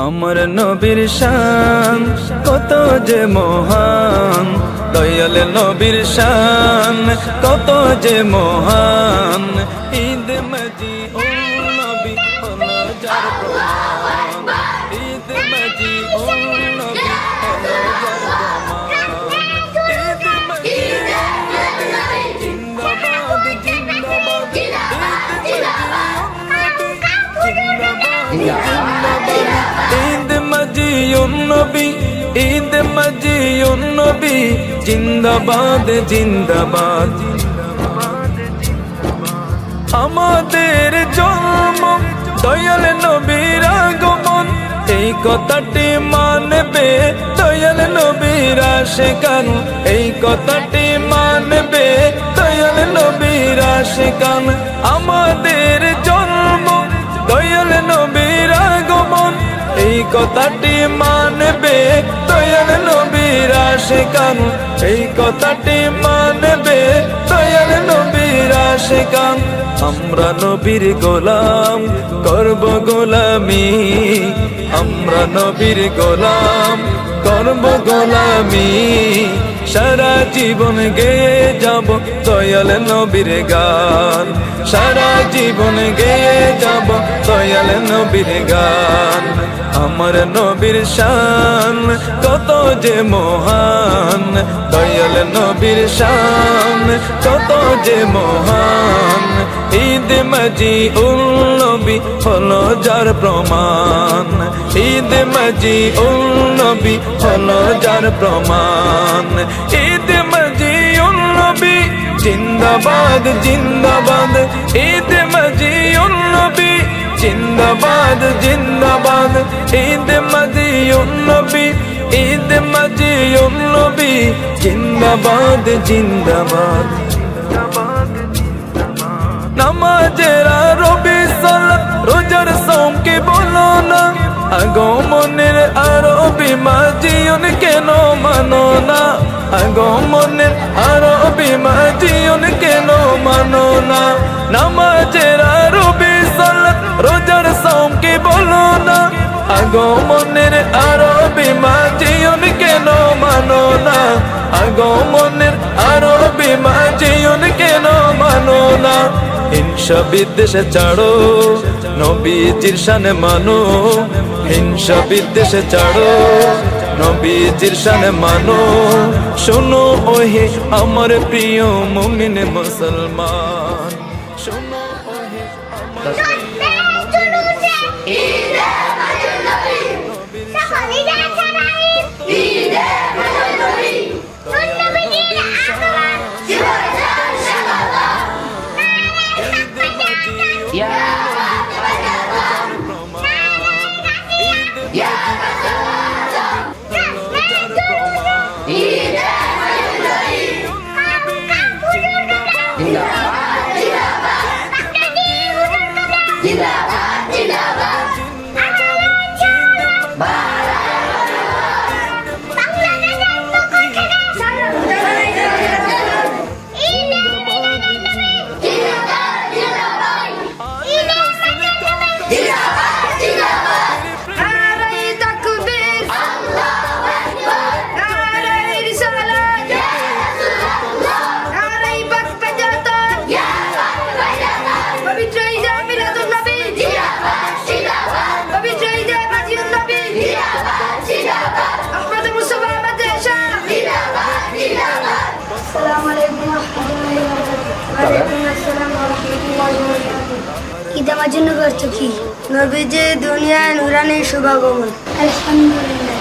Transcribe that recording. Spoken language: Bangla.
আমার নবীর শান কত যে মহান, দয়াল নবীর শান কত যে মহান। ঈদ মজি ও নবী হলো যার প্রমাণ, ঈদ মজি ও নবী হলো যার প্রমাণ। ঈদ মজি ও নবী জিন্দাবাদ জিন্দাবাদ, ঈদ মজি ও নবী জিন্দাবাদ জিন্দাবাদ। ঈদ মজিউন নবী, ঈদ মজিউন নবী জিন্দাবাদ জিন্দাবাদ। আমাদের জন্ম দয়াল নবীর আগমন, এই কথাটি মানবে দয়াল নবীর আশিকান, এই কথাটি মানবে দয়াল নবীর আশিকান। আমাদের জন্ম দয়াল নবীর আগমন, এই কথাটি মানবে দয়াল নবীর আশিকান, এই কথাটি মানবে দয়াল নবীর আশিকান। আমরা নবীর গোলাম করব গোলামি, আমরা নবীর গোলাম করব গোলামি। সারা জীবন গেয়ে যাব দয়াল নবীর গান, সারা জীবন গেয়ে যাব দয়াল নবীর গান। আমার নবীর শান কত যে মহান, দয়াল নবীর শান কত যে মহান। ঈদ মজিউন নবী হলো যার প্রমাণ, ঈদ মজিউন নবী হলো যার প্রমাণ। ঈদ মজিউন নবী জিন্দাবাদ জিন্দাবাদ, ঈদ মজিউন নবী জিন্দাবাদ জিন্দাবাদ। ঈদ মজিউন নবী, ঈদ মজিউন নবী জিন্দাবাদ জিন্দাবাদ। নামাজের রবি সালাত রোজার সৌমকে বলো না, আগমনের আরবি মাজিউন কেন মানো না, আগমনের আরবি মাজিউন কেন মানো না। নামাজের রবি সালাত রোজার সৌমকে বলো না, আগমনের আরবি মাজিউন কেন মানো না, আগমনের আরবি মাজিউন কেন মানো না। হিংসা বিদ্বেষ ছাড়ো নবীজির শানে মানো, হিংসা বিদ্বেষ ছাড়ো নবীজির শানে মানো। শোনো ওহে আমার প্রিয় মুমিন মুসলমান, শোনো ওহে আমার প্রিয় মুমিন ঈদ আমার জন্য করছো কি? নবীজি দুনিয়ায় নুরানি শুভাগমন। আলহামদুলিল্লাহ।